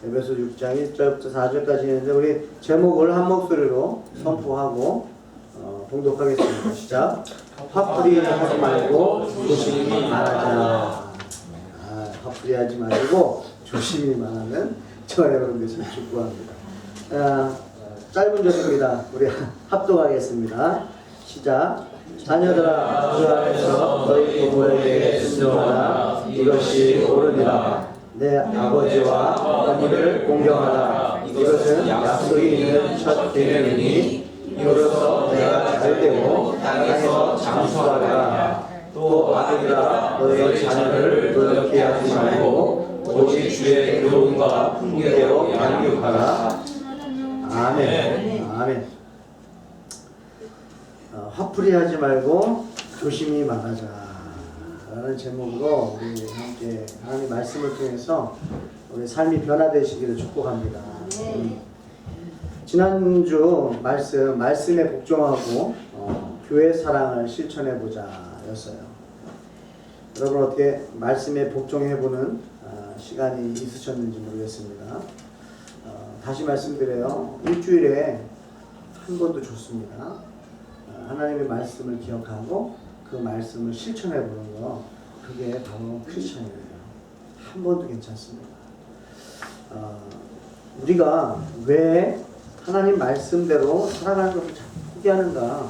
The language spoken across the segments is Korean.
에베소 6장 1절부터 4절까지 있는데 우리 제목을 한 목소리로 선포하고 봉독하겠습니다. 시작. 화풀이 하지 말고 조심히 말하자. 화풀이 하지 말고 조심히 말하는 저 여러분들 참 축복합니다. 짧은 절입니다. 우리 합독하겠습니다. 시작. 자녀들아, 주 안에서 너희 부모에게 순종하라. 이것이 옳으니라. 내 아버지와 어머니를 공경하라. 이것은 약속이 있는 첫 계명이니 이로써 내가 잘되고 땅에서 장수하리라. 또 아들들아, 너희 자녀를 노력케 하지 말고 오직 주의 교훈과 훈계로 양육하라. 아멘. 아멘. 화풀이 하지 말고 조심히 말하자 라는 제목으로 우리 함께 하나님 말씀을 통해서 우리 삶이 변화되시기를 축복합니다. 지난주 말씀에 복종하고 교회 사랑을 실천해보자 였어요. 여러분 어떻게 말씀에 복종해보는 시간이 있으셨는지 모르겠습니다. 다시 말씀드려요. 일주일에 한 번도 좋습니다. 하나님의 말씀을 기억하고 그 말씀을 실천해보는 거, 그게 바로 크리스천이에요. 한 번도 괜찮습니다. 우리가 왜 하나님 말씀대로 살아가는 것을 자꾸 포기하는가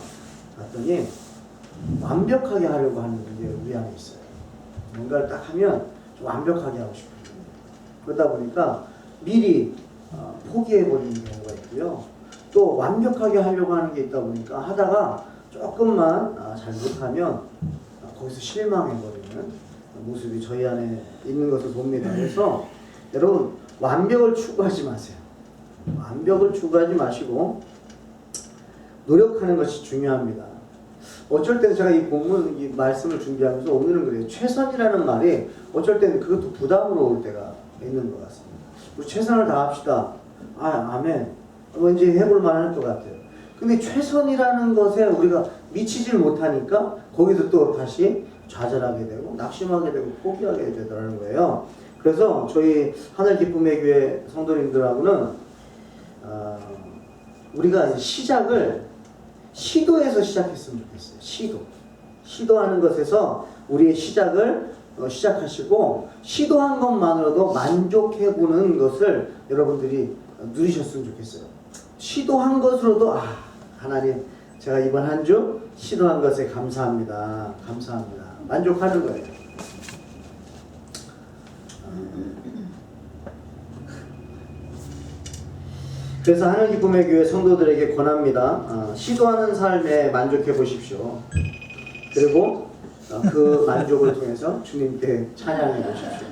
봤더니 완벽하게 하려고 하는 게 우리 안에 있어요. 뭔가를 딱 하면 좀 완벽하게 하고 싶어요. 그러다 보니까 미리 포기해버리는 경우가 있고요. 또 완벽하게 하려고 하는 게 있다 보니까 하다가 조금만 잘 못하면 거기서 실망해버리는 모습이 저희 안에 있는 것을 봅니다. 그래서 여러분 완벽을 추구하지 마세요. 완벽을 추구하지 마시고 노력하는 것이 중요합니다. 어쩔 때는 제가 이 본문, 이 말씀을 준비하면서 오늘은 그래요. 최선이라는 말이 어쩔 때는 그것도 부담으로 올 때가 있는 것 같습니다. 우리 최선을 다합시다. 아멘. 왠지 해볼 만할 것 같아요. 근데 최선이라는 것에 우리가 미치질 못하니까 거기서 또 다시 좌절하게 되고 낙심하게 되고 포기하게 되더라는 거예요. 그래서 저희 하늘 기쁨의 교회 성도님들하고는 우리가 시작을 시도에서 시작했으면 좋겠어요. 시도하는 것에서 우리의 시작을 시작하시고 시도한 것만으로도 만족해보는 것을 여러분들이 누리셨으면 좋겠어요. 시도한 것으로도 하나님 제가 이번 한 주 시도한 것에 감사합니다. 만족하는 거예요. 그래서 하늘 기쁨의 교회 성도들에게 권합니다. 시도하는 삶에 만족해 보십시오. 그리고 그 만족을 통해서 주님께 찬양해 보십시오.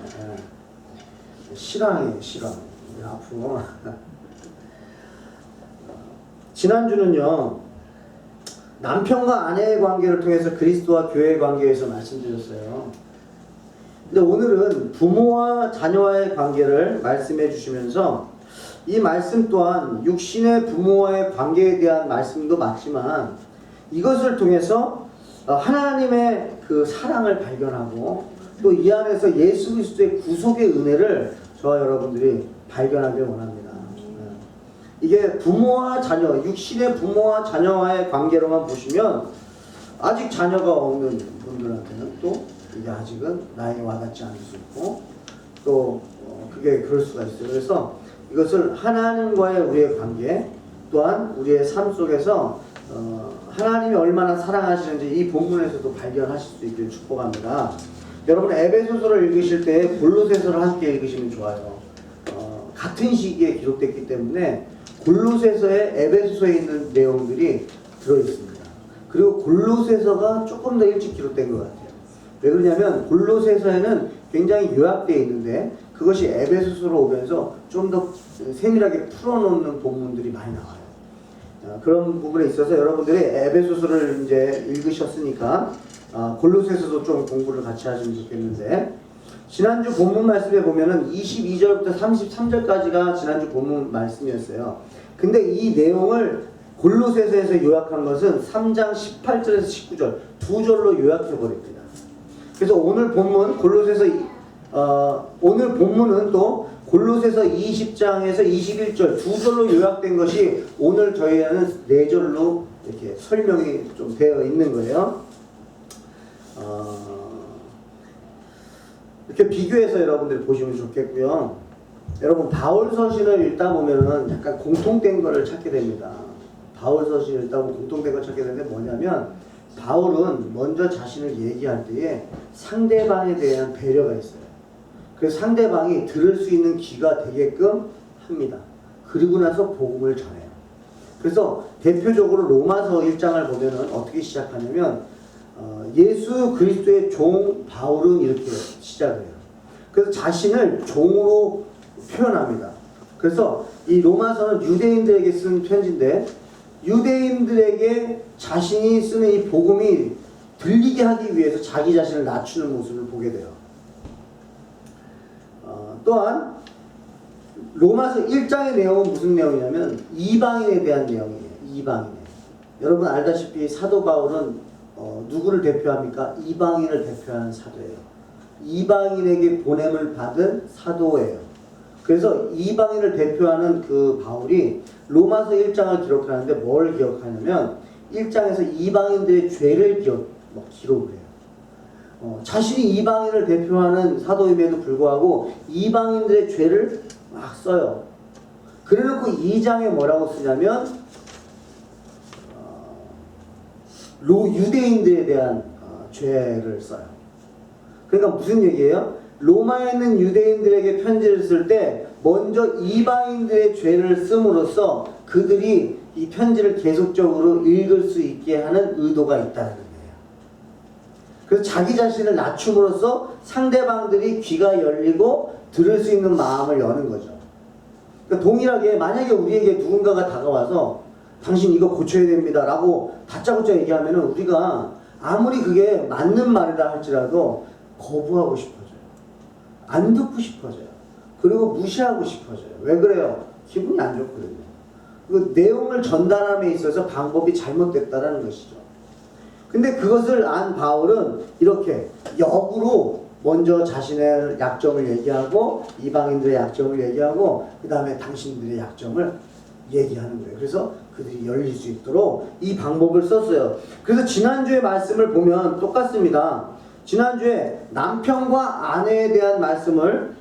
실황이에요. 앞으로 지난주는요 남편과 아내의 관계를 통해서 그리스도와 교회의 관계에서 말씀드렸어요. 근데 오늘은 부모와 자녀와의 관계를 말씀해 주시면서 이 말씀 또한 육신의 부모와의 관계에 대한 말씀도 맞지만 이것을 통해서 하나님의 그 사랑을 발견하고 또 이 안에서 예수 그리스도의 구속의 은혜를 저와 여러분들이 발견하길 원합니다. 이게 부모와 자녀, 육신의 부모와 자녀와의 관계로만 보시면 아직 자녀가 없는 분들한테는 또 이게 아직은 나에게 와닿지 않을 수 있고 또 그게 그럴 수가 있어요. 그래서 이것을 하나님과의 우리의 관계 또한 우리의 삶 속에서 하나님이 얼마나 사랑하시는지 이 본문에서도 발견하실 수 있기를 축복합니다. 여러분 에베소서를 읽으실 때 골로새서를 함께 읽으시면 좋아요. 같은 시기에 기록됐기 때문에 골로새서에 에베소서에 있는 내용들이 들어있습니다. 그리고 골로새서가 조금 더 일찍 기록된 것 같아요. 왜 그러냐면 골로새서에는 굉장히 요약되어 있는데 그것이 에베소서로 오면서 좀 더 세밀하게 풀어놓는 본문들이 많이 나와요. 그런 부분에 있어서 여러분들이 에베소서를 이제 읽으셨으니까 골로새서도 좀 공부를 같이 하시면 좋겠는데 지난주 본문 말씀에 보면은 22절부터 33절까지가 지난주 본문 말씀이었어요. 근데 이 내용을 골로새서에서 요약한 것은 3장 18절에서 19절 두 절로 요약해 버립니다. 그래서 오늘 본문 골로새서 오늘 본문은 또 골로새서 20장에서 21절 두 절로 요약된 것이 오늘 저희는 네 절로 이렇게 설명이 좀 되어 있는 거예요. 이렇게 비교해서 여러분들이 보시면 좋겠고요. 여러분 바울 서신을 읽다 보면은 약간 공통된 거를 찾게 됩니다. 바울 서신을 읽다 보면 공통된 걸 찾게 되는데 뭐냐면 바울은 먼저 자신을 얘기할 때에 상대방에 대한 배려가 있어요. 그래서 상대방이 들을 수 있는 귀가 되게끔 합니다. 그리고 나서 복음을 전해요. 그래서 대표적으로 로마서 1장을 보면은 어떻게 시작하냐면 예수 그리스도의 종 바울은 이렇게 시작을 해요. 그래서 자신을 종으로 표현합니다. 그래서 이 로마서는 유대인들에게 쓴 편지인데 유대인들에게 자신이 쓰는 이 복음이 들리게 하기 위해서 자기 자신을 낮추는 모습을 보게 돼요. 또한 로마서 1장의 내용은 무슨 내용이냐면 이방인에 대한 내용이에요. 이방인. 여러분 알다시피 사도 바울은 누구를 대표합니까? 이방인을 대표하는 사도예요. 이방인에게 보냄을 받은 사도예요. 그래서 이방인을 대표하는 그 바울이 로마서 1장을 기록하는데 뭘 기억하냐면 1장에서 이방인들의 죄를 기록을 해요. 자신이 이방인을 대표하는 사도임에도 불구하고 이방인들의 죄를 막 써요. 그래놓고 2장에 뭐라고 쓰냐면 유대인들에 대한 죄를 써요. 그러니까 무슨 얘기예요? 로마에 있는 유대인들에게 편지를 쓸 때 먼저 이방인들의 죄를 씀으로써 그들이 이 편지를 계속적으로 읽을 수 있게 하는 의도가 있다는 거예요. 그래서 자기 자신을 낮춤으로써 상대방들이 귀가 열리고 들을 수 있는 마음을 여는 거죠. 그러니까 동일하게 만약에 우리에게 누군가가 다가와서 당신 이거 고쳐야 됩니다 라고 다짜고짜 얘기하면 우리가 아무리 그게 맞는 말이라 할지라도 거부하고 싶어져요. 안 듣고 싶어져요. 그리고 무시하고 싶어져요. 왜 그래요? 기분이 안 좋거든요. 그 내용을 전달함에 있어서 방법이 잘못됐다는 것이죠. 근데 그것을 안 바울은 이렇게 역으로 먼저 자신의 약점을 얘기하고 이방인들의 약점을 얘기하고 그 다음에 당신들의 약점을 얘기하는 거예요. 그래서 그들이 열릴 수 있도록 이 방법을 썼어요. 그래서 지난주의 말씀을 보면 똑같습니다. 지난주에 남편과 아내에 대한 말씀을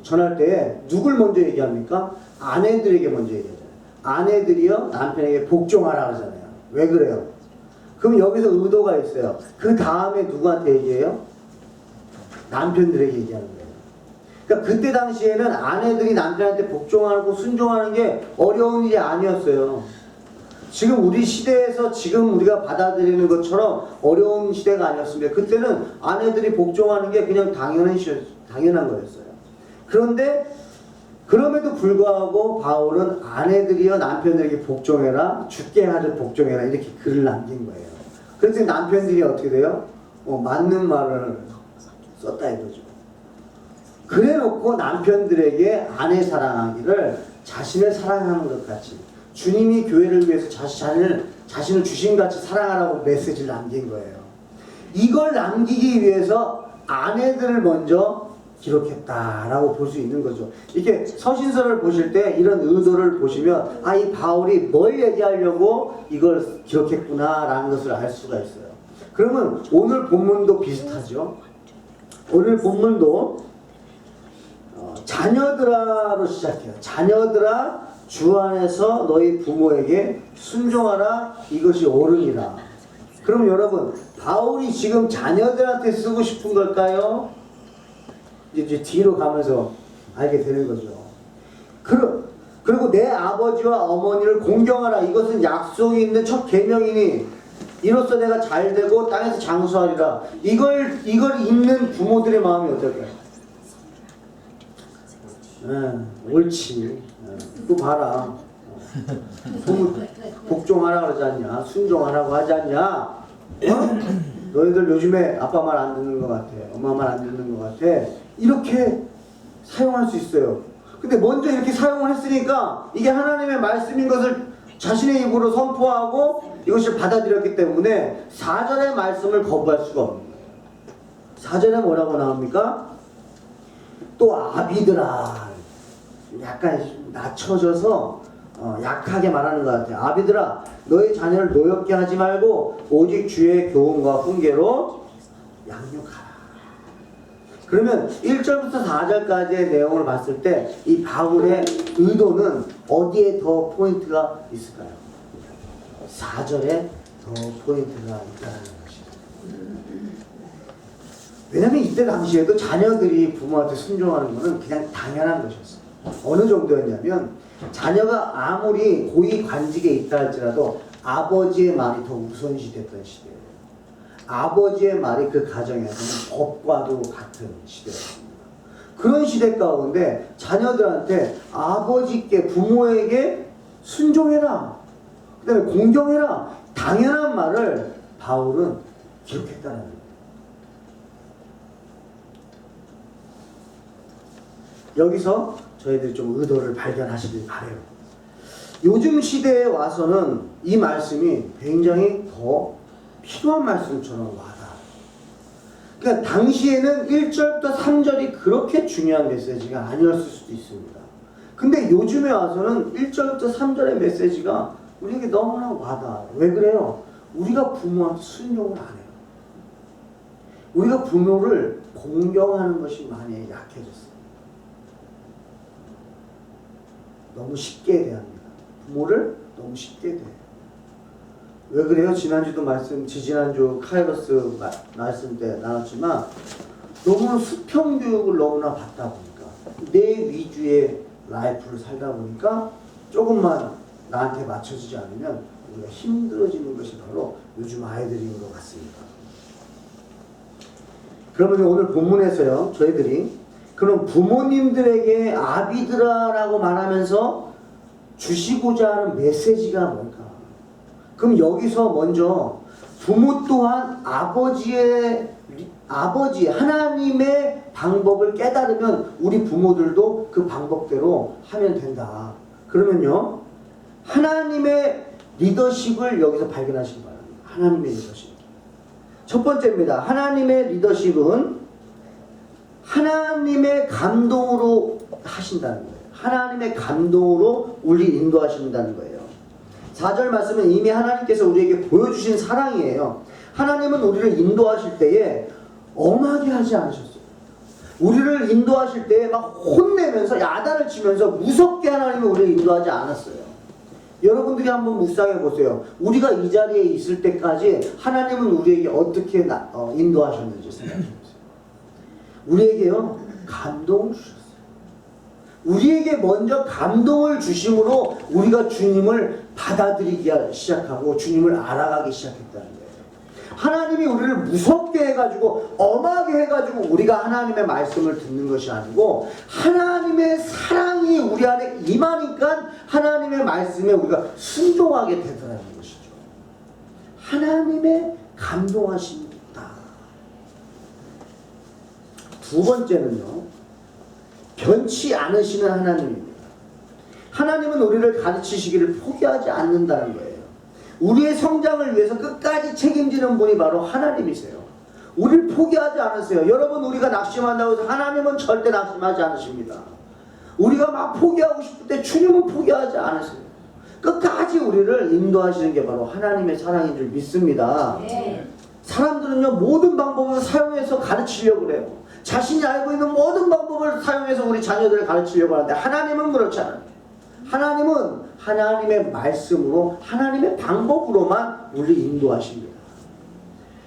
전할 때 누굴 먼저 얘기합니까? 아내들에게 먼저 얘기하잖아요. 아내들이요 남편에게 복종하라 하잖아요. 왜 그래요? 그럼 여기서 의도가 있어요. 그 다음에 누구한테 얘기해요? 남편들에게 얘기하는 거예요. 그러니까 그때 당시에는 아내들이 남편한테 복종하고 순종하는 게 어려운 일이 아니었어요. 지금 우리 시대에서 지금 우리가 받아들이는 것처럼 어려운 시대가 아니었습니다. 그때는 아내들이 복종하는 게 그냥 당연한 거였어요. 그런데 그럼에도 불구하고 바울은 아내들이여 남편들에게 복종해라, 죽게 하듯 복종해라 이렇게 글을 남긴 거예요. 그래서 남편들이 어떻게 돼요? 맞는 말을 썼다 이거죠. 그래놓고 남편들에게 아내 사랑하기를 자신을 사랑하는 것 같이 주님이 교회를 위해서 자신을 주신같이 사랑하라고 메시지를 남긴 거예요. 이걸 남기기 위해서 아내들을 먼저 기록했다라고 볼 수 있는 거죠. 이렇게 서신서를 보실 때 이런 의도를 보시면 이 바울이 뭘 얘기하려고 이걸 기록했구나라는 것을 알 수가 있어요. 그러면 오늘 본문도 비슷하죠. 오늘 본문도 자녀들아로 시작해요. 자녀들아 주 안에서 너희 부모에게 순종하라 이것이 옳으니라. 그럼 여러분 바울이 지금 자녀들한테 쓰고 싶은 걸까요? 이제 뒤로 가면서 알게 되는 거죠. 그리고 내 아버지와 어머니를 공경하라. 이것은 약속이 있는 첫 계명이니 이로써 내가 잘되고 땅에서 장수하리라. 이걸 읽는 부모들의 마음이 어떨까요? 옳지. 또 봐라. 복종하라 그러지 않냐? 순종하라고 하지 않냐? 너희들 요즘에 아빠 말 안 듣는 것 같아. 엄마 말 안 듣는 것 같아. 이렇게 사용할 수 있어요. 근데 먼저 이렇게 사용을 했으니까 이게 하나님의 말씀인 것을 자신의 입으로 선포하고 이것을 받아들였기 때문에 4절의 말씀을 거부할 수가 없는 거예요. 4절에 뭐라고 나옵니까? 또 아비들아, 약간 낮춰져서 약하게 말하는 것 같아요. 아비들아, 너희 자녀를 노엽게 하지 말고 오직 주의 교훈과 훈계로 양육하라. 그러면 1절부터 4절까지의 내용을 봤을 때 이 바울의 의도는 어디에 더 포인트가 있을까요? 4절에 더 포인트가 있다는 것이죠. 왜냐하면 이때 당시에도 자녀들이 부모한테 순종하는 것은 그냥 당연한 것이었어요. 어느 정도였냐면 자녀가 아무리 고위 관직에 있다 할지라도 아버지의 말이 더 우선시됐던 시대예요. 아버지의 말이 그 가정에서는 법과도 같은 시대였습니다. 그런 시대 가운데 자녀들한테 아버지께, 부모에게 순종해라, 그 다음에 공경해라, 당연한 말을 바울은 기록했다는 거예요. 여기서 저희들이 좀 의도를 발견하시길 바라요. 요즘 시대에 와서는 이 말씀이 굉장히 더 필요한 말씀처럼 와닿아요. 그러니까 당시에는 1절부터 3절이 그렇게 중요한 메시지가 아니었을 수도 있습니다. 근데 요즘에 와서는 1절부터 3절의 메시지가 우리에게 너무나 와닿아요. 왜 그래요? 우리가 부모한테 순종을 안 해요. 우리가 부모를 공경하는 것이 많이 약해졌어요. 너무 쉽게 대합니다. 부모를 너무 쉽게 대해요. 왜 그래요? 지난주도 지난주 카이로스 말씀 때 나눴지만 너무 수평교육을 너무나 받다 보니까 내 위주의 라이프를 살다 보니까 조금만 나한테 맞춰지지 않으면 우리가 힘들어지는 것이 바로 요즘 아이들인 것 같습니다. 그러면 오늘 본문에서요, 저희들이 그럼 부모님들에게 아비들아라고 말하면서 주시고자 하는 메시지가 뭘까? 그럼 여기서 먼저 부모 또한 아버지 하나님의 방법을 깨달으면 우리 부모들도 그 방법대로 하면 된다. 그러면요, 하나님의 리더십을 여기서 발견하시기 바랍니다. 하나님의 리더십. 첫 번째입니다. 하나님의 리더십은 하나님의 감동으로 하신다는 거예요. 하나님의 감동으로 우리 인도하신다는 거예요. 4절 말씀은 이미 하나님께서 우리에게 보여주신 사랑이에요. 하나님은 우리를 인도하실 때에 엄하게 하지 않으셨어요. 우리를 인도하실 때에 막 혼내면서 야단을 치면서 무섭게 하나님은 우리를 인도하지 않았어요. 여러분들이 한번 묵상해 보세요. 우리가 이 자리에 있을 때까지 하나님은 우리에게 어떻게 인도하셨는지 생각해 보세요. 우리에게요, 감동을 주셨어요. 우리에게 먼저 감동을 주심으로 우리가 주님을 받아들이기 시작하고 주님을 알아가기 시작했다는 거예요. 하나님이 우리를 무섭게 해가지고 엄하게 해가지고 우리가 하나님의 말씀을 듣는 것이 아니고 하나님의 사랑이 우리 안에 임하니까 하나님의 말씀에 우리가 순종하게 되더라는 것이죠. 하나님의 감동하심이다. 두 번째는요, 변치 않으시는 하나님입니다. 하나님은 우리를 가르치시기를 포기하지 않는다는 거예요. 우리의 성장을 위해서 끝까지 책임지는 분이 바로 하나님이세요. 우리를 포기하지 않으세요. 여러분, 우리가 낙심한다고 해서 하나님은 절대 낙심하지 않으십니다. 우리가 막 포기하고 싶을 때 주님은 포기하지 않으세요. 끝까지 우리를 인도하시는 게 바로 하나님의 사랑인 줄 믿습니다. 네. 사람들은요, 모든 방법을 사용해서 가르치려고 그래요. 자신이 알고 있는 모든 방법을 사용해서 우리 자녀들을 가르치려고 하는데 하나님은 그렇지 않아요. 하나님은 하나님의 말씀으로, 하나님의 방법으로만 우리를 인도하십니다.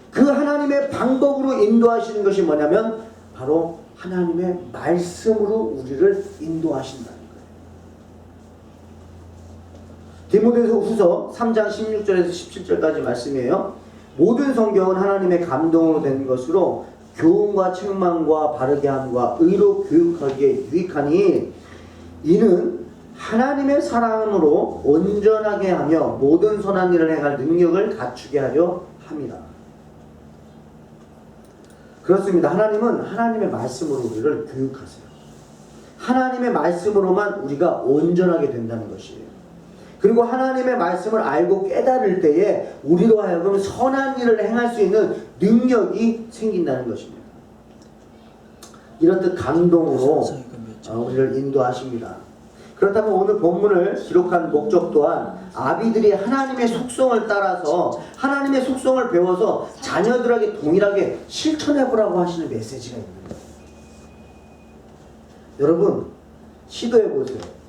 그 하나님의 방법으로 인도하시는 것이 뭐냐면 바로 하나님의 말씀으로 우리를 인도하신다는 거예요. 디모데서 후서 3장 16절에서 17절까지 말씀이에요. 모든 성경은 하나님의 감동으로 된 것으로 교훈과 책망과 바르게 함과 의로 교육하기에 유익하니 이는 하나님의 사랑으로 온전하게 하며 모든 선한 일을 행할 능력을 갖추게 하려 함이라. 그렇습니다. 하나님은 하나님의 말씀으로 우리를 교육하세요. 하나님의 말씀으로만 우리가 온전하게 된다는 것이에요. 그리고 하나님의 말씀을 알고 깨달을 때에 우리로 하여금 선한 일을 행할 수 있는 능력이 생긴다는 것입니다. 이렇듯 감동으로 우리를 인도하십니다. 그렇다면 오늘 본문을 기록한 목적 또한 아비들이 하나님의 속성을 따라서 하나님의 속성을 배워서 자녀들에게 동일하게 실천해보라고 하시는 메시지가 있는 거예요. 여러분 시도해보세요.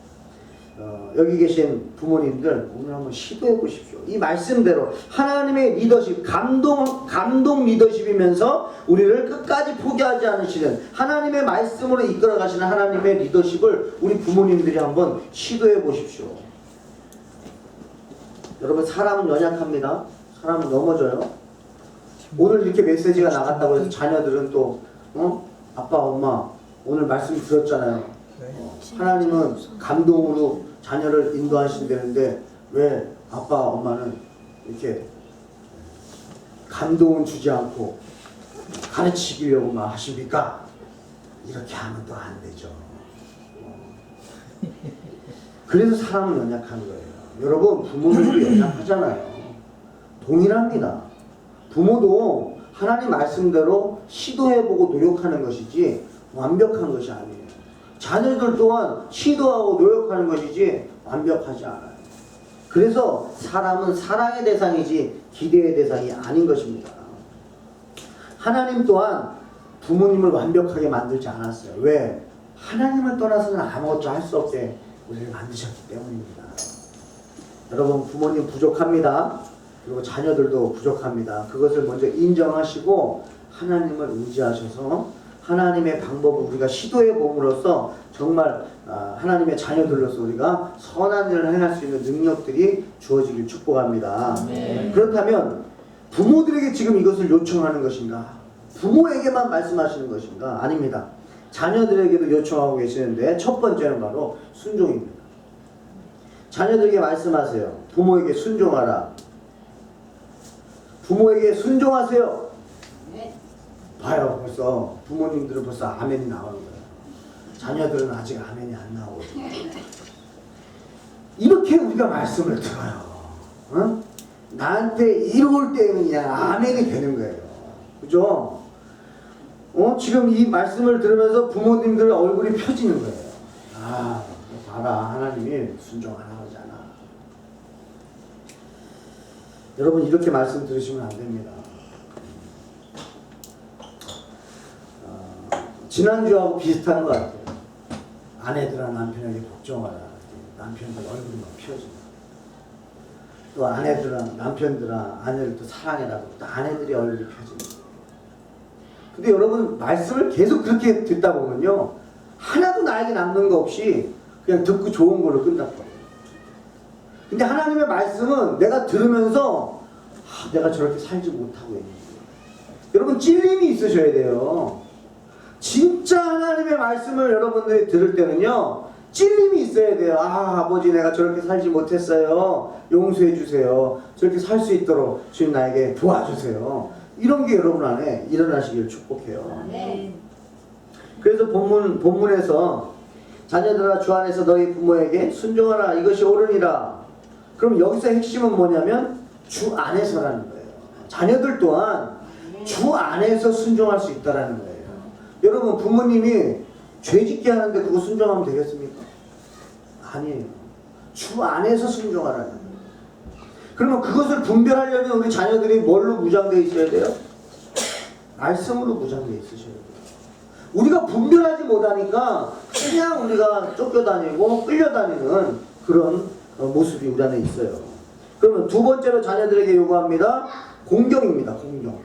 여기 계신 부모님들 오늘 한번 시도해 보십시오. 이 말씀대로 하나님의 리더십, 감동 리더십이면서 우리를 끝까지 포기하지 않으시는 하나님의 말씀으로 이끌어 가시는 하나님의 리더십을 우리 부모님들이 한번 시도해 보십시오. 여러분 사람은 연약합니다. 사람은 넘어져요. 오늘 이렇게 메시지가 나갔다고 해서 자녀들은 또 아빠 엄마 오늘 말씀 들었잖아요. 하나님은 감동으로 자녀를 인도하신다는데 왜 아빠 엄마는 이렇게 감동은 주지 않고 가르치려고만 하십니까? 이렇게 하면 또 안 되죠. 그래서 사람은 연약한 거예요. 여러분 부모님도 연약하잖아요. 동일합니다. 부모도 하나님 말씀대로 시도해보고 노력하는 것이지 완벽한 것이 아니에요. 자녀들 또한 시도하고 노력하는 것이지 완벽하지 않아요. 그래서 사람은 사랑의 대상이지 기대의 대상이 아닌 것입니다. 하나님 또한 부모님을 완벽하게 만들지 않았어요. 왜? 하나님을 떠나서는 아무것도 할 수 없게 우리를 만드셨기 때문입니다. 여러분 부모님 부족합니다. 그리고 자녀들도 부족합니다. 그것을 먼저 인정하시고 하나님을 의지하셔서 하나님의 방법을 우리가 시도해 봄으로써 정말 하나님의 자녀들로서 우리가 선한 일을 행할 수 있는 능력들이 주어지길 축복합니다. 그렇다면 부모들에게 지금 이것을 요청하는 것인가? 부모에게만 말씀하시는 것인가? 아닙니다. 자녀들에게도 요청하고 계시는데 첫 번째는 바로 순종입니다. 자녀들에게 말씀하세요. 부모에게 순종하라. 부모에게 순종하세요. 봐요. 벌써 부모님들은 벌써 아멘이 나오는 거예요. 자녀들은 아직 아멘이 안 나오거든요. 이렇게 우리가 말씀을 들어요. 나한테 이럴 때는 그냥 아멘이 되는 거예요. 그죠? 지금 이 말씀을 들으면서 부모님들 얼굴이 펴지는 거예요. 아, 봐라. 하나님이 순종 안 하잖아. 여러분 이렇게 말씀 들으시면 안 됩니다. 지난주하고 비슷한 것 같아요. 아내들아 남편에게 복종하라. 남편들 얼굴이 막 펴지고 또 아내들아 남편들아 아내를 또 사랑해라. 또 아내들이 얼굴이 펴집니다. 근데 여러분 말씀을 계속 그렇게 듣다 보면요 하나도 나에게 남는 거 없이 그냥 듣고 좋은 걸로 끝났거든요. 근데 하나님의 말씀은 내가 들으면서 내가 저렇게 살지 못하고 있는 거예요. 여러분 찔림이 있으셔야 돼요. 진짜 하나님의 말씀을 여러분들이 들을 때는요 찔림이 있어야 돼요. 아버지 내가 저렇게 살지 못했어요. 용서해 주세요. 저렇게 살 수 있도록 주님 나에게 도와주세요. 이런 게 여러분 안에 일어나시길 축복해요. 그래서 본문에서 자녀들아 주 안에서 너희 부모에게 순종하라. 이것이 옳으니라. 그럼 여기서 핵심은 뭐냐면 주 안에서라는 거예요. 자녀들 또한 주 안에서 순종할 수 있다라는 거예요. 여러분 부모님이 죄짓게 하는데 그거 순종하면 되겠습니까? 아니에요. 주 안에서 순종하라는 거예요. 그러면 그것을 분별하려면 우리 자녀들이 뭘로 무장되어 있어야 돼요? 말씀으로 무장되어 있으셔야 돼요. 우리가 분별하지 못하니까 그냥 우리가 쫓겨다니고 끌려다니는 그런 모습이 우리 안에 있어요. 그러면 두 번째로 자녀들에게 요구합니다. 공경입니다. 공경.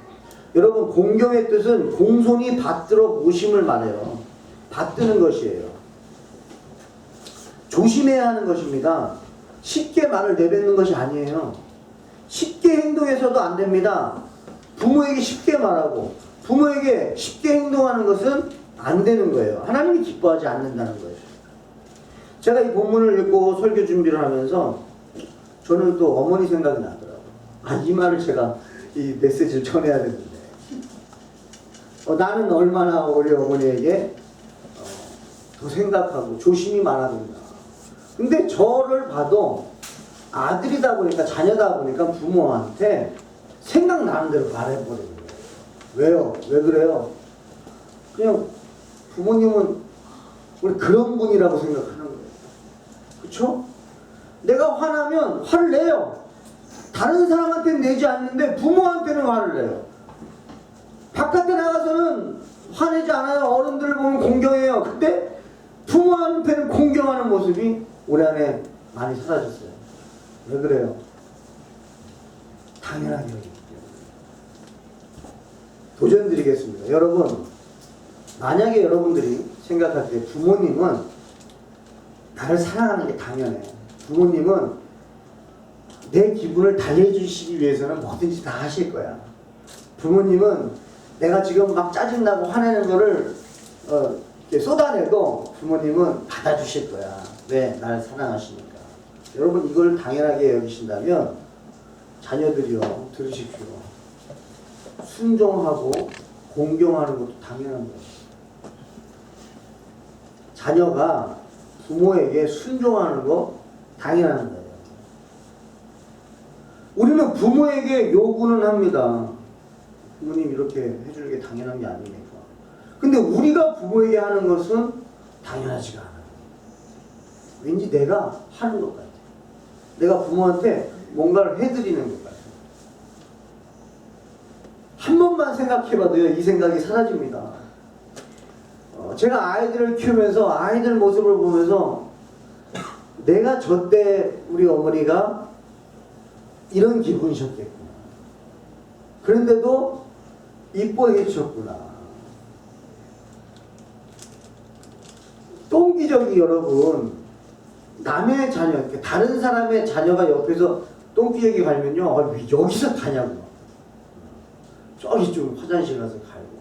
여러분 공경의 뜻은 공손히 받들어 모심을 말해요. 받드는 것이에요. 조심해야 하는 것입니다. 쉽게 말을 내뱉는 것이 아니에요. 쉽게 행동해서도 안 됩니다. 부모에게 쉽게 말하고 부모에게 쉽게 행동하는 것은 안 되는 거예요. 하나님이 기뻐하지 않는다는 거예요. 제가 이 본문을 읽고 설교 준비를 하면서 저는 또 어머니 생각이 나더라고요. 이 말을 제가 이 메시지를 전해야 되는데 나는 얼마나 우리 어머니에게 더 생각하고 조심히 말하는가. 근데 저를 봐도 아들이다 보니까 자녀다 보니까 부모한테 생각나는 대로 말해버리는 거예요. 왜요? 왜 그래요? 그냥 부모님은 우리 그런 분이라고 생각하는 거예요. 그쵸? 내가 화나면 화를 내요. 다른 사람한테는 내지 않는데 부모한테는 화를 내요. 바깥에 나가서는 화내지 않아요. 어른들을 보면 공경해요. 근데 부모한테는 공경하는 모습이 우리 안에 많이 사라졌어요. 왜 그래요? 당연하게 여기기 때문에. 도전 드리겠습니다. 여러분, 만약에 여러분들이 생각할 때 부모님은 나를 사랑하는 게 당연해요. 부모님은 내 기분을 달래주시기 위해서는 뭐든지 다 하실 거야. 부모님은 내가 지금 막 짜증나고 화내는 거를 쏟아내도 부모님은 받아주실 거야. 왜? 나를 사랑하시니까. 여러분, 이걸 당연하게 여기신다면 자녀들이요, 들으십시오. 순종하고 공경하는 것도 당연한 거예요. 자녀가 부모에게 순종하는 거 당연한 거예요. 우리는 부모에게 요구는 합니다. 부모님 이렇게 해주는 게 당연한 게 아닙니까? 근데 우리가 부모에게 하는 것은 당연하지가 않아요. 왠지 내가 하는 것 같아요. 내가 부모한테 뭔가를 해드리는 것 같아요. 한 번만 생각해봐도요, 이 생각이 사라집니다. 제가 아이들을 키우면서 아이들 모습을 보면서 내가 저 때 우리 어머니가 이런 기분이셨겠구나. 그런데도 이뻐해 주셨구나. 똥기저귀 여러분, 남의 자녀, 다른 사람의 자녀가 옆에서 똥기저귀 갈면요, 여기서 가냐고. 저기 좀 화장실 가서 갈고.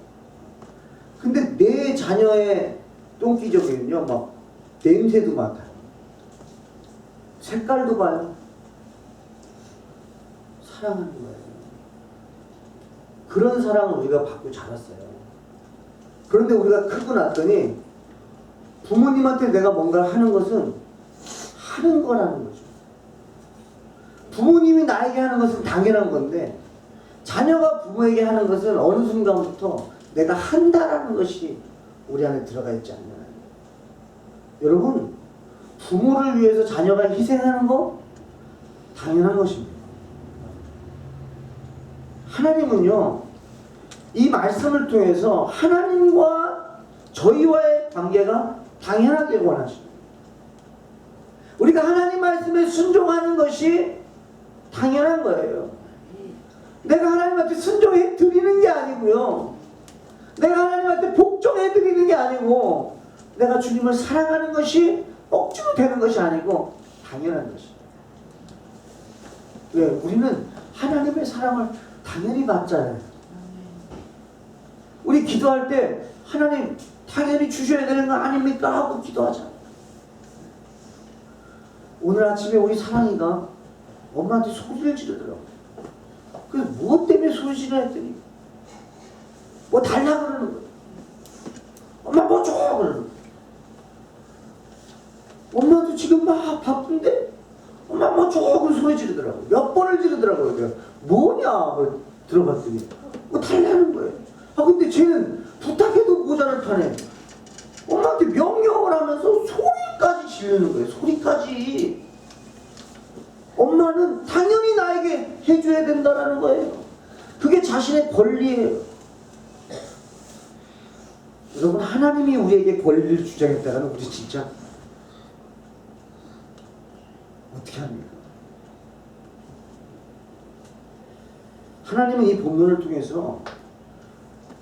근데 내 자녀의 똥기저귀는요, 막 냄새도 맡아요. 색깔도 봐요. 사랑하는 거예요. 그런 사랑을 우리가 받고 자랐어요. 그런데 우리가 크고 났더니 부모님한테 내가 뭔가를 하는 것은 하는 거라는 거죠. 부모님이 나에게 하는 것은 당연한 건데 자녀가 부모에게 하는 것은 어느 순간부터 내가 한다라는 것이 우리 안에 들어가 있지 않나요? 여러분, 부모를 위해서 자녀가 희생하는 거 당연한 것입니다. 하나님은요, 이 말씀을 통해서 하나님과 저희와의 관계가 당연하게 원하십니다. 우리가 하나님 말씀에 순종하는 것이 당연한 거예요. 내가 하나님한테 순종해 드리는 게 아니고요, 내가 하나님한테 복종해 드리는 게 아니고, 내가 주님을 사랑하는 것이 억지로 되는 것이 아니고 당연한 것이에요. 왜? 우리는 하나님의 사랑을 당연히 받잖아요. 우리 기도할 때 하나님 당연히 주셔야 되는 거 아닙니까? 하고 기도하잖아요. 오늘 아침에 우리 사랑이가 엄마한테 소리를 지르더라고요. 그래서 무엇 때문에 소리를 했더니 뭐 달라 그러는 거예요. 엄마 뭐 줘! 그러는 거예요. 엄마도 지금 막 바쁜데 엄마 뭐 줘! 그 소리 지르더라고요. 몇 번을 지르더라고요. 내가 뭐냐? 들어봤더니 뭐 달라는 거예요. 아, 근데 쟤는 부탁해도 모자를 파네. 엄마한테 명령을 하면서 소리까지 지르는 거예요. 소리까지. 엄마는 당연히 나에게 해줘야 된다는 거예요. 그게 자신의 권리예요. 여러분, 하나님이 우리에게 권리를 주장했다가는 우리 진짜 어떻게 합니까? 하나님은 이 본문을 통해서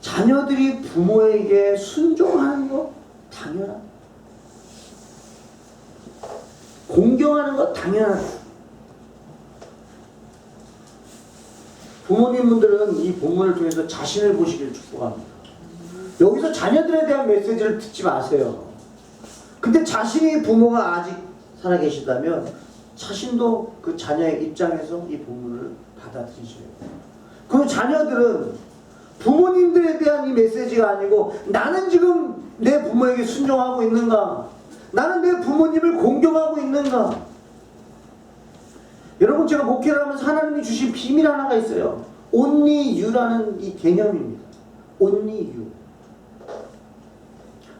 자녀들이 부모에게 순종하는 거 당연하다. 공경하는 거 당연하다. 부모님분들은 이 본문을 통해서 자신을 보시기를 축복합니다. 여기서 자녀들에 대한 메시지를 듣지 마세요. 근데 자신이 부모가 아직 살아계시다면 자신도 그 자녀의 입장에서 이 본문을 받아들이셔야 돼요. 그 자녀들은 부모님들에 대한 이 메시지가 아니고 나는 지금 내 부모에게 순종하고 있는가? 나는 내 부모님을 공경하고 있는가? 여러분, 제가 목회를 하면서 하나님이 주신 비밀 하나가 있어요. Only you라는 이 개념입니다. Only you.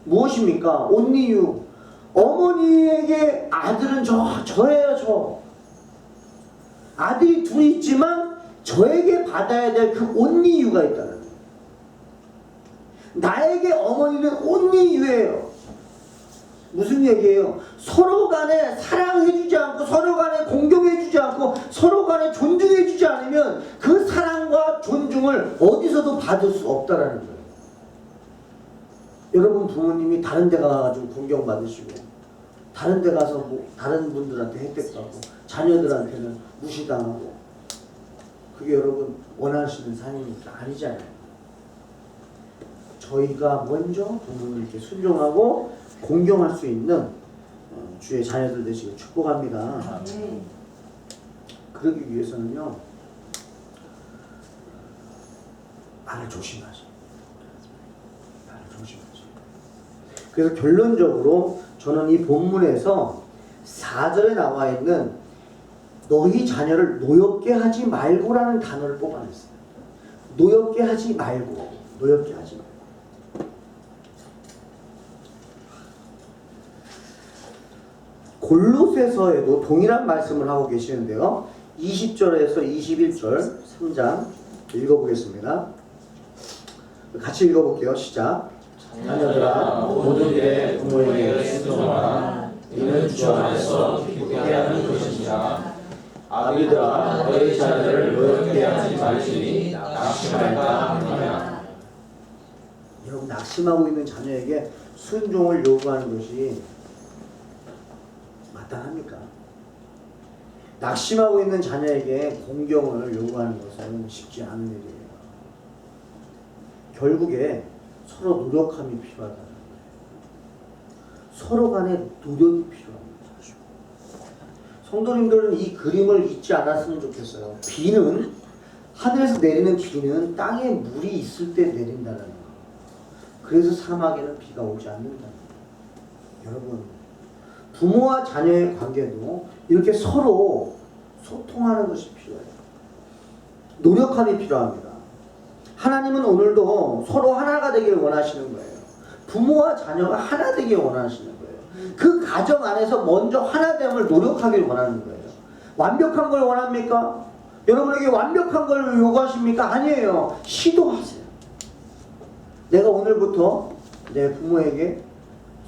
무엇입니까? only you. 어머니에게 아들은 저예요, 저. 아들이 둘이 있지만 저에게 받아야 될 그 only you가 있다는 거예요. 나에게 어머니는 only you예요. 무슨 얘기예요? 서로 간에 사랑해주지 않고 서로 간에 공경해주지 않고 서로 간에 존중해주지 않으면 그 사랑과 존중을 어디서도 받을 수 없다라는 거예요. 여러분 부모님이 다른 데 가가지고 공경받으시고 다른 데 가서 뭐 다른 분들한테 혜택받고 자녀들한테는 무시당하고 그게 여러분 원하시는 삶입니까? 아니잖아요. 저희가 먼저 부모님께 순종하고 공경할 수 있는 주의 자녀들 되시길 축복합니다. 그러기 위해서는요, 말을 조심하죠. 말을 조심하죠. 그래서 결론적으로 저는 이 본문에서 4절에 나와 있는 너희 자녀를 노엽게 하지 말고라는 단어를 뽑아냈어요. 노엽게 하지 말고, 노엽게 하지 말고. 골로새서에도 동일한 말씀을 하고 계시는데요. 20절에서 21절 3장 읽어보겠습니다. 같이 읽어볼게요. 시작. 자녀들아 모든 일에 부모에게 순종하라. 이는 주 안에서 기쁘게 하는 것이니라. 아비들아 너희 자녀를 노엽게 하지 말지니 낙심할까 하느냐. 여러분 낙심하고 있는 자녀에게 순종을 요구하는 것이 마땅합니까? 낙심하고 있는 자녀에게 공경을 요구하는 것은 쉽지 않은 일이에요. 결국에 서로 노력함이 필요하다는 거예요. 서로 간에 노력이 필요합니다. 성도님들은 이 그림을 잊지 않았으면 좋겠어요. 비는 하늘에서 내리는 비는 땅에 물이 있을 때 내린다는 거예요. 그래서 사막에는 비가 오지 않는다는 거예요. 여러분 부모와 자녀의 관계도 이렇게 서로 소통하는 것이 필요해요. 노력함이 필요합니다. 하나님은 오늘도 서로 하나가 되기를 원하시는 거예요. 부모와 자녀가 하나 되기를 원하시는 거예요. 그 가정 안에서 먼저 하나됨을 노력하기를 원하는 거예요. 완벽한 걸 원합니까? 여러분에게 완벽한 걸 요구하십니까? 아니에요. 시도하세요. 내가 오늘부터 내 부모에게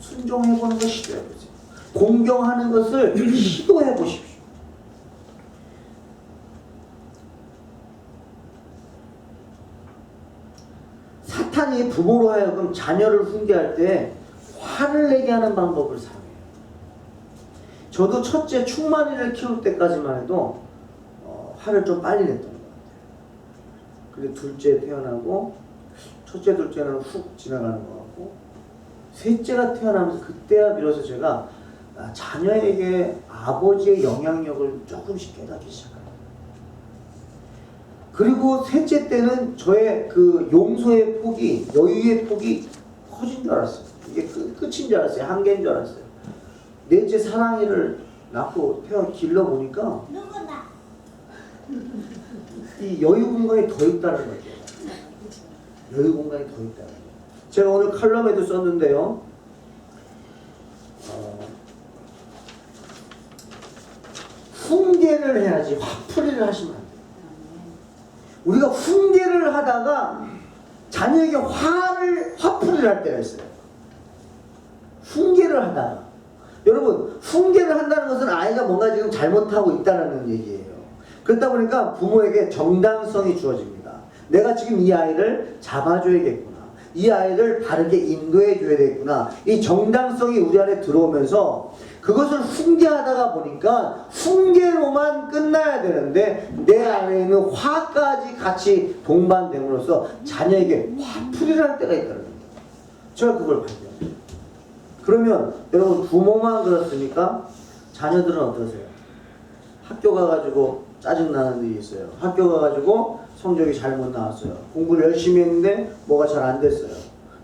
순종해보는 걸 시도해보세요. 공경하는 것을 시도해 보십시오. 사탄이 부모로 하여금 자녀를 훈계할 때 화를 내게 하는 방법을 사용해요. 저도 첫째 충만이를 키울 때까지만 해도 화를 좀 빨리 냈던 것 같아요. 근데 둘째 태어나고 첫째 둘째는 훅 지나가는 것 같고 셋째가 태어나면서 그때야 비로소 제가 자녀에게 아버지의 영향력을 조금씩 깨닫기 시작합니다. 그리고 셋째 때는 저의 그 용서의 폭이, 여유의 폭이 커진 줄 알았어요. 이게 끝인 줄 알았어요. 한계인 줄 알았어요. 넷째 사랑이를 낳고 길러보니까 이 여유 공간이 더 있다는 거죠. 여유 공간이 더 있다는 거죠. 제가 오늘 칼럼에도 썼는데요. 훈계를 해야지 화풀이를 하시면 안 돼요. 우리가 훈계를 하다가 자녀에게 화풀이를 할 때가 있어요. 훈계를 하다가 여러분 훈계를 한다는 것은 아이가 뭔가 지금 잘못하고 있다는 얘기예요. 그렇다 보니까 부모에게 정당성이 주어집니다. 내가 지금 이 아이를 잡아줘야겠구나. 이 아이를 바르게 인도해 줘야 되겠구나. 이 정당성이 우리 안에 들어오면서 그것을 훈계하다가 보니까 훈계로만 끝나야 되는데 내 안에 있는 화까지 같이 동반됨으로써 자녀에게 화풀이를 할 때가 있다는 겁니다. 제가 그걸 발견해요. 그러면 여러분 부모만 그렇습니까? 자녀들은 어떠세요? 학교 가가지고 짜증나는 일이 있어요. 학교 가가지고 성적이 잘못 나왔어요. 공부를 열심히 했는데 뭐가 잘 안 됐어요.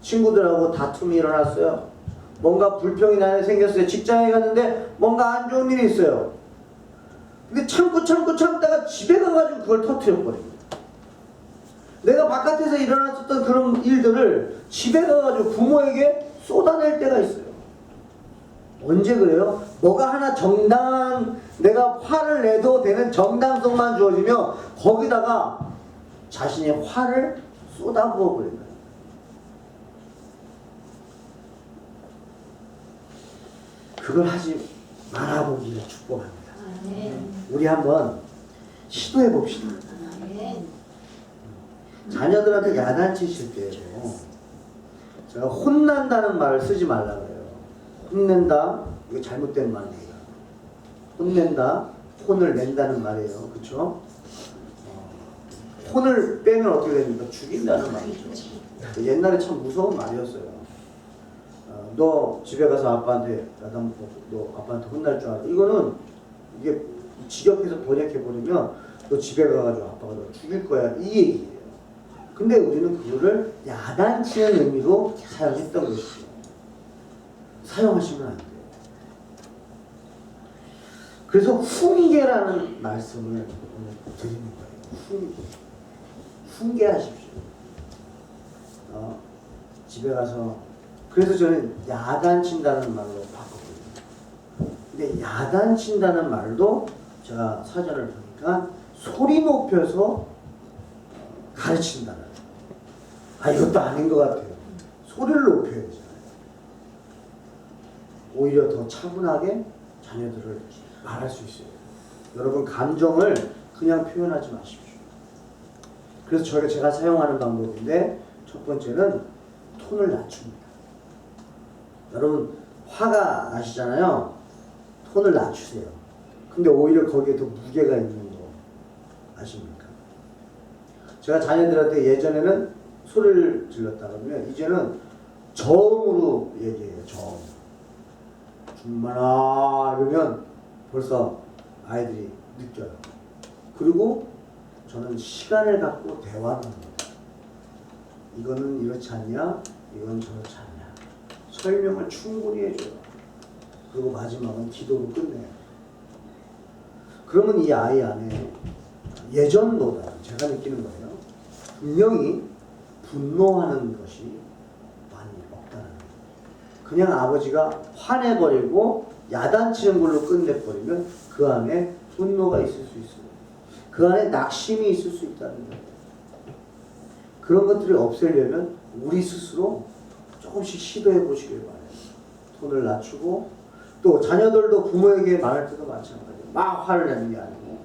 친구들하고 다툼이 일어났어요. 뭔가 불평이 생겼어요. 직장에 갔는데 뭔가 안 좋은 일이 있어요. 근데 참다가 집에 가가지고 그걸 터뜨려버립니다. 내가 바깥에서 일어났었던 그런 일들을 집에 가가지고 부모에게 쏟아낼 때가 있어요. 언제 그래요? 뭐가 하나 정당한, 내가 화를 내도 되는 정당성만 주어지며 거기다가 자신의 화를 쏟아부어 버린 거예요. 그걸 하지 말아보기를 축복합니다. 우리 한번 시도해 봅시다. 자녀들한테 야단치실 때에도 제가 혼난다는 말을 쓰지 말라 그래요. 혼낸다, 이거 잘못된 말입니다. 혼낸다, 혼을 낸다는 말이에요. 그렇죠? 혼을 빼면 어떻게 됩니까? 죽인다는 말이죠. 옛날에 참 무서운 말이었어요. 너 집에 가서 아빠한테 야단 먹고 너 아빠한테 혼날 줄 알아. 이거는 이게 직역해서 번역해버리면 너 집에 가가지고 아빠가 너 죽일 거야. 이 얘기예요. 근데 우리는 그거를 야단치는 의미로 사용했던 것이죠. 사용하시면 안 돼요. 그래서 훈계라는 말씀을 드리는 거예요. 훈계하십시오. 집에 가서, 그래서 저는 야단친다는 말로 바꿨거든요. 근데 야단친다는 말도 제가 사전을 보니까 소리 높여서 가르친다는, 이것도 아닌 것 같아요. 소리를 높여야 되잖아요. 오히려 더 차분하게 자녀들을 말할 수 있어요. 여러분, 감정을 그냥 표현하지 마십시오. 그래서 제가 사용하는 방법인데, 첫 번째는 톤을 낮춥니다. 여러분, 화가 나시잖아요. 톤을 낮추세요. 근데 오히려 거기에 더 무게가 있는 거 아십니까? 제가 자녀들한테 예전에는 소리를 질렀다 그러면 이제는 저음으로 얘기해요. 저음. 준만아 이러면 벌써 아이들이 느껴요. 그리고 저는 시간을 갖고 대화를 합니다. 이거는 이렇지 않냐? 이건 저렇지 않냐? 설명을 충분히 해줘요. 그리고 마지막은 기도로 끝내요. 그러면 이 아이 안에 예전보다 제가 느끼는 거예요. 분명히 분노하는 것이 많이 없다는 거예요. 그냥 아버지가 화내버리고 야단치는 걸로 끝내버리면 그 안에 분노가 있을 수 있어요. 그 안에 낙심이 있을 수 있다는 거예요. 그런 것들을 없애려면 우리 스스로 조금씩 시도해 보시길 바라요. 톤을 낮추고, 또 자녀들도 부모에게 말할 때도 마찬가지예요. 막 화를 내는 게 아니고,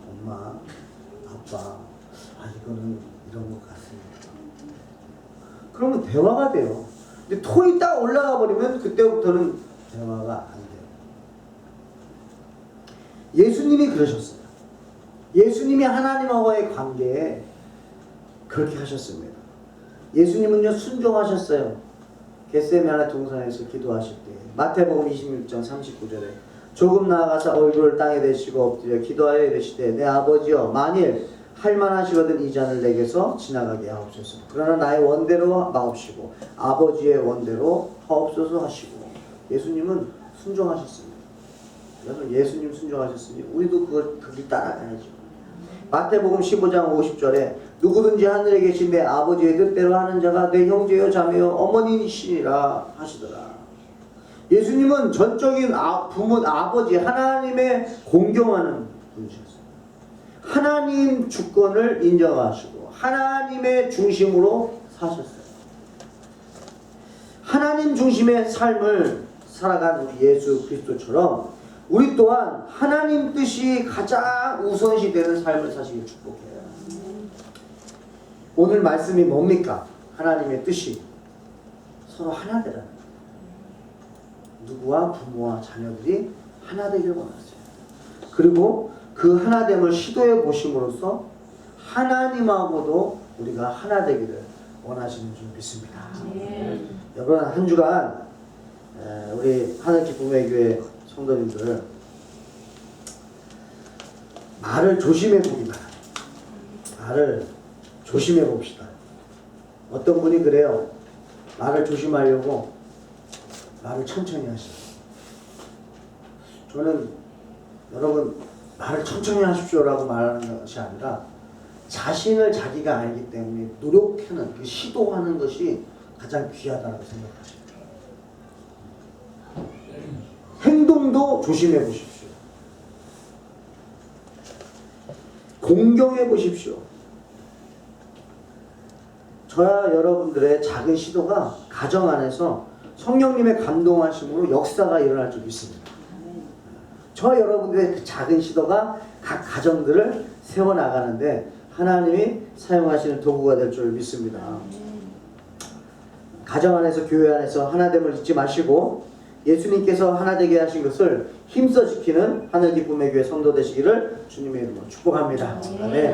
엄마, 아빠, 이거는 이런 것 같습니다. 그러면 대화가 돼요. 근데 톤이 딱 올라가 버리면 그때부터는 대화가 안 돼요. 예수님이 그러셨어요. 예수님이 하나님하고의 관계에 그렇게 하셨습니다. 예수님은요, 순종하셨어요. 겟세마네 동산에서 기도하실 때 마태복음 26장 39절에 조금 나아가서 얼굴을 땅에 대시고 엎드려 기도하여 이르시되 내 아버지여, 만일 할만하시거든 이 잔을 내게서 지나가게 하옵소서. 그러나 나의 원대로 마옵시고 아버지의 원대로 하옵소서 하시고. 예수님은 순종하셨습니다. 그래서 예수님 순종하셨으니 우리도 그걸 따라가야죠. 마태복음 15장 50절에 누구든지 하늘에 계신 내 아버지의 뜻대로 하는 자가 내 형제요 자매요 어머니시니라 하시더라. 예수님은 전적인 아버지 하나님의 공경하는 분이셨어요. 하나님 주권을 인정하시고 하나님의 중심으로 사셨어요. 하나님 중심의 삶을 살아간 우리 예수 그리스도처럼 우리 또한 하나님 뜻이 가장 우선시 되는 삶을 사시길 축복해요. 오늘 말씀이 뭡니까? 하나님의 뜻이 서로 하나 되라는 거예요. 누구와 부모와 자녀들이 하나 되길 원하세요. 그리고 그 하나됨을 시도해 보심으로써 하나님하고도 우리가 하나 되기를 원하시는 줄 믿습니다. 여러분, 한 주간 우리 하늘기쁨의 교회 성도님들 말을 조심해 보기 바랍니다. 말을 조심해 봅시다. 어떤 분이 그래요. 말을 조심하려고 말을 천천히 하시죠. 저는 여러분 말을 천천히 하십시오라고 말하는 것이 아니라 자신을 자기가 알기 때문에 노력하는, 시도하는 것이 가장 귀하다고 생각하십니다. 행동도 조심해 보십시오. 공경해 보십시오. 저와 여러분들의 작은 시도가 가정 안에서 성령님의 감동하심으로 역사가 일어날 줄 믿습니다. 저와 여러분들의 그 작은 시도가 각 가정들을 세워나가는데 하나님이 사용하시는 도구가 될 줄 믿습니다. 가정 안에서 교회 안에서 하나됨을 잊지 마시고 예수님께서 하나되게 하신 것을 힘써 지키는 하늘 기쁨의 교회 성도 되시기를 주님의 이름으로 축복합니다. 아멘.